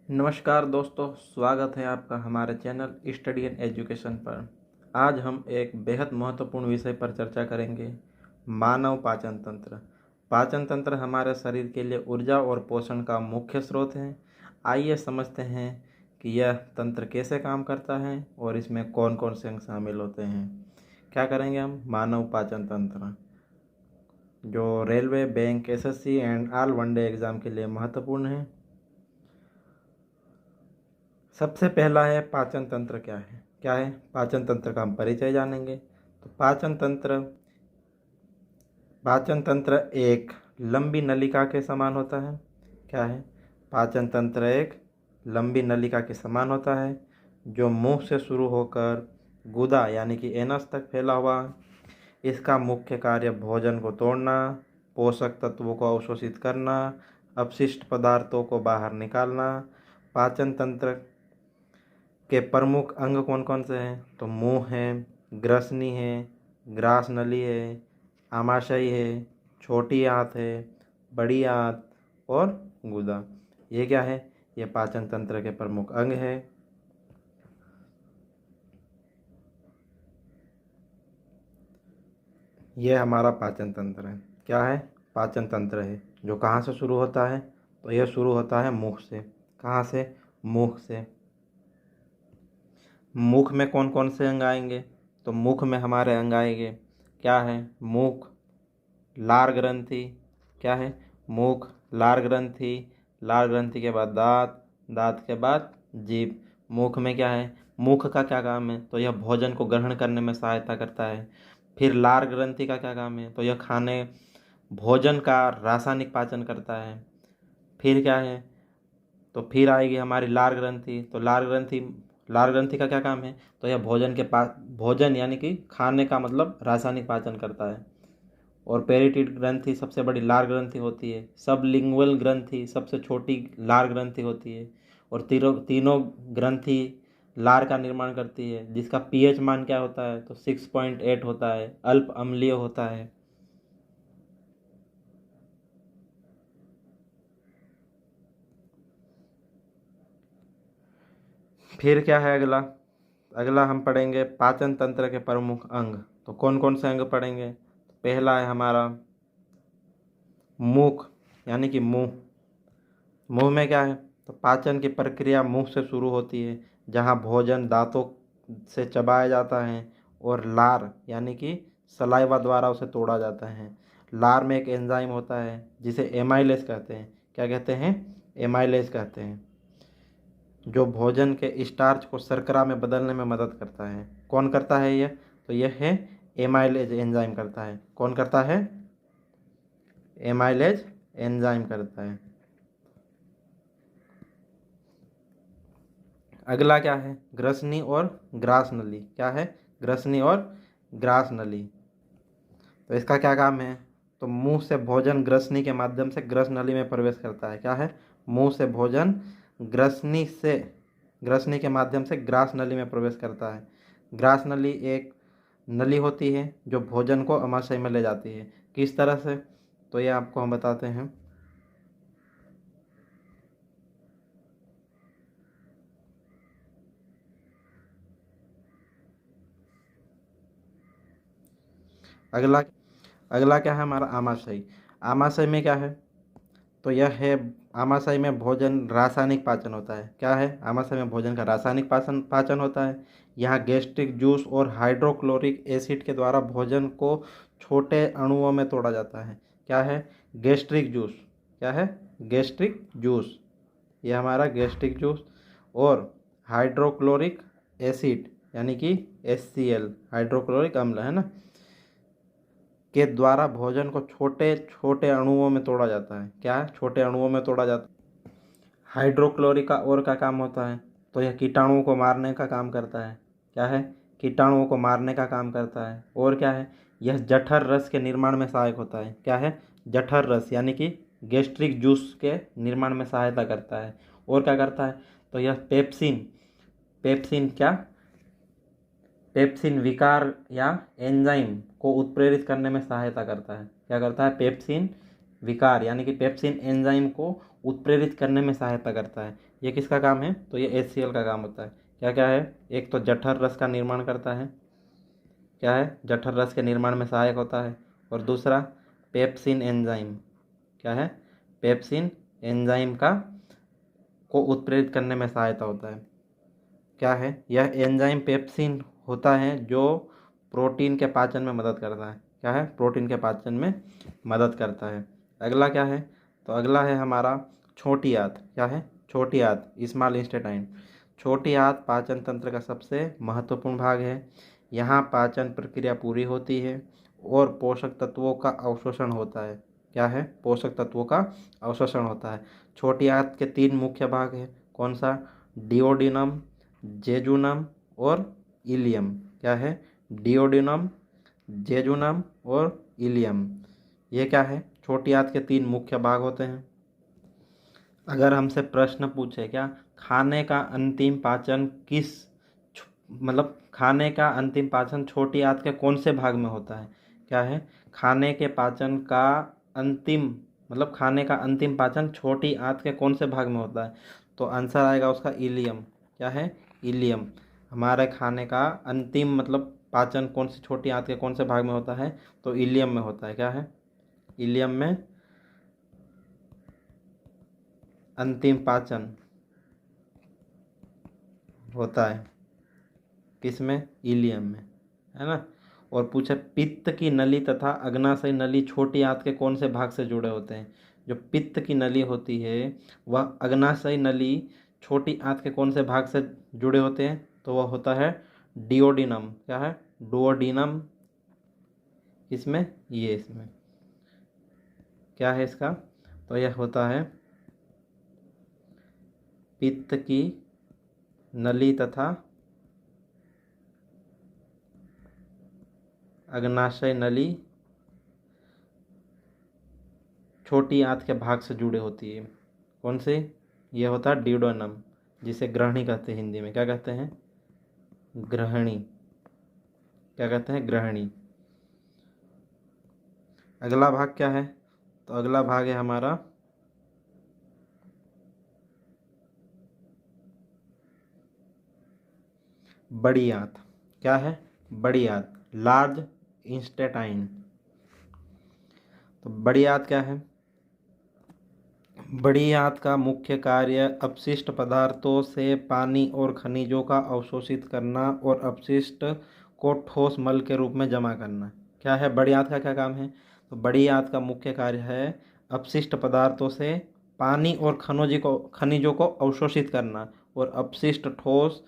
नमस्कार दोस्तों, स्वागत है आपका हमारे चैनल स्टडी एंड एजुकेशन पर। आज हम एक बेहद महत्वपूर्ण विषय पर चर्चा करेंगे, मानव पाचन तंत्र। पाचन तंत्र हमारे शरीर के लिए ऊर्जा और पोषण का मुख्य स्रोत है। आइए समझते हैं कि यह तंत्र कैसे काम करता है और इसमें कौन कौन से अंग शामिल होते हैं। क्या करेंगे हम? मानव पाचन तंत्र, जो railway, bank, SSC and all one day exam के लिए महत्वपूर्ण है। सबसे पहला है पाचन तंत्र क्या है पाचन तंत्र का हम परिचय जानेंगे। तो पाचन तंत्र एक लंबी नलिका के समान होता है। क्या है? पाचन तंत्र एक लंबी नलिका के समान होता है, जो मुंह से शुरू होकर गुदा यानी कि एनस तक फैला हुआ है। इसका मुख्य कार्य भोजन को तोड़ना, पोषक तत्वों को अवशोषित करना, अपशिष्ट पदार्थों को बाहर निकालना। पाचन तंत्र के प्रमुख अंग कौन कौन से हैं? तो मुंह है, ग्रसनी है, ग्रास नली है, आमाशय है, छोटी आंत है, बड़ी आंत और गुदा। ये क्या है? ये पाचन तंत्र के प्रमुख अंग है। ये हमारा पाचन तंत्र है। क्या है? पाचन तंत्र है जो कहाँ से शुरू होता है? तो यह शुरू होता है मुख से। कहाँ से? मुख से। मुख में कौन कौन से अंग आएंगे? तो मुख में हमारे अंग आएंगे, क्या है? मुख, लार ग्रंथि। क्या है? मुख, लार ग्रंथि। लार ग्रंथि के बाद दांत, दांत के बाद जीभ। मुख में क्या है? मुख का क्या काम है? तो यह भोजन को ग्रहण करने में सहायता करता है। फिर लार ग्रंथि का क्या काम है? तो यह भोजन का रासायनिक पाचन करता है। फिर क्या है? तो फिर आएगी हमारी लार ग्रंथि। तो लार ग्रंथि का क्या काम है? तो यह भोजन यानी कि खाने का मतलब रासायनिक पाचन करता है। और पेरिटिड ग्रंथि सबसे बड़ी लार ग्रंथि होती है। सबलिंगुअल ग्रंथि सबसे छोटी लार ग्रंथि होती है। और तीनों ग्रंथि लार का निर्माण करती है, जिसका पीएच मान क्या होता है? तो 6.8 होता है, अल्प अम्लीय होता है। फिर क्या है अगला? अगला हम पढ़ेंगे पाचन तंत्र के प्रमुख अंग। तो कौन कौन से अंग पढ़ेंगे? पहला है हमारा मुख, यानी कि मुंह। मुंह में क्या है? तो पाचन की प्रक्रिया मुंह से शुरू होती है, जहाँ भोजन दांतों से चबाया जाता है और लार यानी कि सलाइवा द्वारा उसे तोड़ा जाता है। लार में एक एंजाइम होता है जिसे एमाइलेज कहते हैं। क्या कहते हैं? एमाइलेज कहते हैं, जो भोजन के स्टार्च को शर्करा में बदलने में मदद करता है। कौन करता है यह? तो यह है एमाइलेज एंजाइम करता है। कौन करता है? एमाइलेज एंजाइम करता है। अगला क्या है? ग्रसनी और ग्रास नली। क्या है? ग्रसनी और ग्रास नली। तो इसका क्या काम है? तो मुंह से भोजन ग्रसनी के माध्यम से ग्रस नली में प्रवेश करता है। क्या है? मुंह से भोजन ग्रसनी के माध्यम से ग्रास नली में प्रवेश करता है। ग्रास नली एक नली होती है जो भोजन को आमाशय में ले जाती है। किस तरह से? तो ये आपको हम बताते हैं। अगला अगला क्या है हमारा? आमाशय। आमाशय में क्या है? तो यह है, आमाशय में भोजन रासायनिक पाचन होता है। क्या है? आमाशय में भोजन का रासायनिक पाचन पाचन होता है। यहाँ गैस्ट्रिक जूस और हाइड्रोक्लोरिक एसिड के द्वारा भोजन को छोटे अणुओं में तोड़ा जाता है। क्या है? Gastric juice. क्या है? Gastric juice. यह हमारा गैस्ट्रिक जूस और हाइड्रोक्लोरिक एसिड यानी कि HCl, हाइड्रोक्लोरिक अम्ल है ना, के द्वारा भोजन को छोटे छोटे अणुओं में तोड़ा जाता है। क्या है? छोटे अणुओं में तोड़ा जाता है। हाइड्रोक्लोरिक का और क्या काम होता है? तो यह कीटाणुओं को मारने का काम करता है। क्या है? कीटाणुओं को मारने का काम करता है। और क्या है? यह जठर रस के निर्माण में सहायक होता है। क्या है? जठर रस यानी कि गैस्ट्रिक जूस के निर्माण में सहायता करता है। और क्या करता है? तो यह पेप्सिन पेप्सिन क्या पेप्सिन विकार या एंजाइम को उत्प्रेरित करने में सहायता करता है। क्या करता है? पेप्सिन विकार यानी कि पेप्सिन एंजाइम को उत्प्रेरित करने में सहायता करता है। ये किसका काम है? तो ये HCl का काम होता है। क्या क्या है? एक तो जठर रस का निर्माण करता है, क्या है? जठर रस के निर्माण में सहायक होता है। और दूसरा पेप्सिन एंजाइम, क्या है? पेप्सिन एंजाइम का को उत्प्रेरित करने में सहायता होता है। क्या है? यह एंजाइम पेप्सिन होता है जो प्रोटीन के पाचन में मदद करता है। क्या है? प्रोटीन के पाचन में मदद करता है। अगला क्या है? तो अगला है हमारा छोटी आंत। क्या है? छोटी आंत, स्मॉल इंटेस्टाइन। छोटी आंत पाचन तंत्र का सबसे महत्वपूर्ण भाग है। यहाँ पाचन प्रक्रिया पूरी होती है और पोषक तत्वों का अवशोषण होता है। क्या है? पोषक तत्वों का अवशोषण होता है। छोटी आंत के 3 मुख्य भाग हैं। कौन सा? डिओडिनम, जेजुनम और इलियम। क्या है? डिओडिनम, जेजुनम और इलियम। ये क्या है? छोटी आंत के 3 मुख्य भाग होते हैं। अगर हमसे प्रश्न पूछे क्या खाने का अंतिम पाचन मतलब खाने का अंतिम पाचन छोटी आंत के कौन से भाग में होता है? क्या है? खाने के पाचन का अंतिम मतलब खाने का अंतिम पाचन छोटी आंत के कौन से भाग में होता है? तो आंसर आएगा उसका इलियम। क्या है? इलियम। हमारे खाने का अंतिम मतलब पाचन कौन सी छोटी आंत के कौन से भाग में होता है? तो इलियम में होता है। क्या है? इलियम में अंतिम पाचन होता है। किसमें? इलियम में, है ना। और पूछे पित्त की नली तथा अग्नाशय नली छोटी आंत के कौन से भाग से जुड़े होते हैं? जो पित्त की नली होती है वह अग्नाशय नली छोटी आंत के कौन से भाग से जुड़े होते हैं? तो वह होता है डिओडिनम। क्या है? डुओडिनम। इसमें ये इसमें क्या है इसका? तो यह होता है पित्त की नली तथा अग्नाशय नली छोटी आंत के भाग से जुड़े होती है। कौन से? यह होता है डिओडिनम, जिसे ग्रहणी कहते हैं हिंदी में। क्या कहते हैं? ग्रहणी। क्या कहते हैं? ग्रहणी। अगला भाग क्या है? तो अगला भाग है हमारा बड़ी आंत। क्या है? बड़ी आंत, लार्ज इंस्टेटाइन। तो बड़ी आंत क्या है? बड़ी आंत का मुख्य कार्य अपशिष्ट पदार्थों से पानी और खनिजों का अवशोषित करना और अपशिष्ट को ठोस मल के रूप में जमा करना। क्या है? बड़ी आंत का क्या काम है? तो बड़ी आंत का मुख्य कार्य है अपशिष्ट पदार्थों से पानी और खनिजों को अवशोषित करना और अपशिष्ट ठोस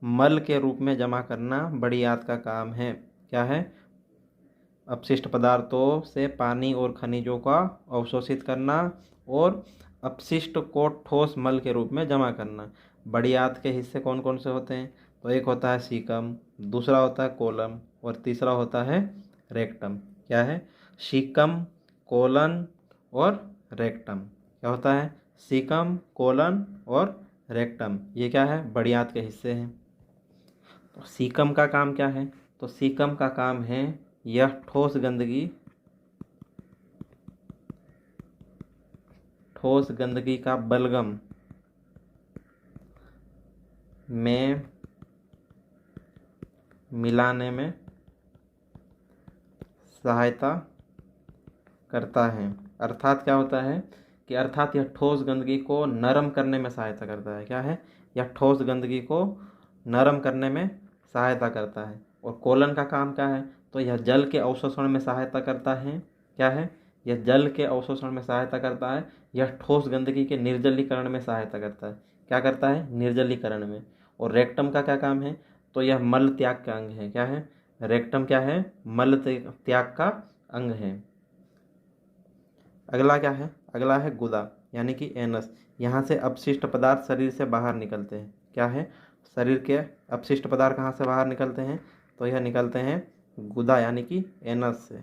मल के रूप में जमा करना बड़ी आंत का काम है। क्या है? अपशिष्ट पदार्थों से पानी और खनिजों का अवशोषित करना और अपशिष्ट को ठोस मल के रूप में जमा करना। बड़ी आंत के हिस्से कौन कौन से होते हैं? तो एक होता है सीकम, दूसरा होता है कोलम और तीसरा होता है रेक्टम। क्या है? सीकम, कोलन और रेक्टम। क्या होता है? सीकम, कोलन और रेक्टम। ये क्या है? बड़ी आंत के हिस्से हैं। तो सीकम का काम क्या है? तो सीकम का काम है यह ठोस गंदगी का बलगम में मिलाने में सहायता करता है। अर्थात क्या होता है कि अर्थात यह ठोस गंदगी को नरम करने में सहायता करता है। क्या है? यह ठोस गंदगी को नरम करने में सहायता करता है। और कोलन का काम क्या है? तो यह जल के अवशोषण में सहायता करता है। क्या है? यह जल के अवशोषण में सहायता करता है। यह ठोस गंदगी के निर्जलीकरण में सहायता करता है। क्या करता है? निर्जलीकरण में। और रेक्टम का क्या काम है? तो यह मल त्याग का अंग है। क्या है? रेक्टम क्या है? मल त्याग का अंग है। अगला क्या है? अगला है गुदा यानी कि एनस। यहाँ से अपशिष्ट पदार्थ शरीर से बाहर निकलते हैं। क्या है? शरीर के अपशिष्ट पदार्थ कहाँ से बाहर निकलते हैं? तो यह निकलते हैं गुदा यानी कि एनस से।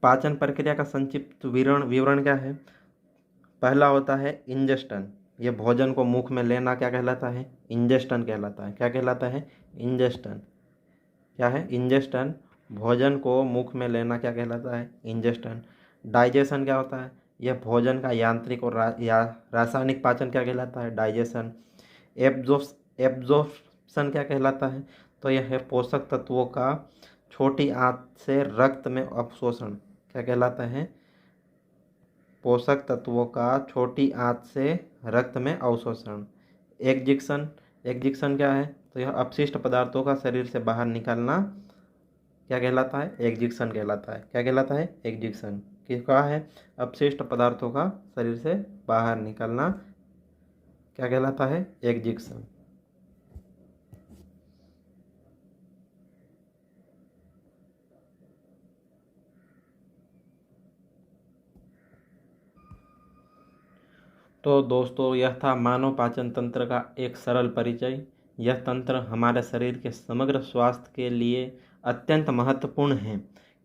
पाचन प्रक्रिया का संक्षिप्त विवरण क्या है? पहला होता है इंजेस्टन। ये भोजन को मुख में लेना क्या कहलाता है? इंजेस्टन कहलाता है। क्या कहलाता है? इंजेस्टन। क्या है? इंजेस्टन। भोजन को मुख में लेना क्या कहलाता है? इंजेस्टन। डाइजेशन क्या होता है? यह भोजन का यांत्रिक और या रासायनिक पाचन क्या कहलाता है? डाइजेशन। एब्जॉर्प्शन क्या कहलाता है? तो यह है पोषक तत्वों का छोटी आंत से रक्त में अवशोषण। क्या कहलाता है? पोषक तत्वों का छोटी आंत से रक्त में अवशोषण। एग्जिक्शन। एग्जिक्शन क्या है? तो यह अपशिष्ट पदार्थों का शरीर से बाहर निकालना क्या कहलाता है? एग्जिक्शन कहलाता है। क्या कहलाता है? एग्जिक्शन। क्या है? अपशिष्ट पदार्थों का शरीर से बाहर निकलना क्या कहलाता है? एग्जिक्शन। तो दोस्तों, यह था मानव पाचन तंत्र का एक सरल परिचय। यह तंत्र हमारे शरीर के समग्र स्वास्थ्य के लिए अत्यंत महत्वपूर्ण है,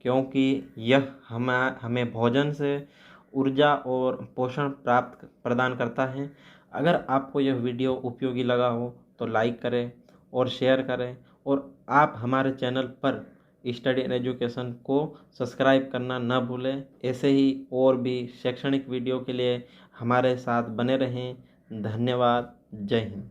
क्योंकि यह हमें भोजन से ऊर्जा और पोषण प्राप्त प्रदान करता है। अगर आपको यह वीडियो उपयोगी लगा हो तो लाइक करें और शेयर करें, और आप हमारे चैनल पर स्टडी एंड एजुकेशन को सब्सक्राइब करना न भूलें। ऐसे ही और भी शैक्षणिक वीडियो के लिए हमारे साथ बने रहें। धन्यवाद। जय हिंद।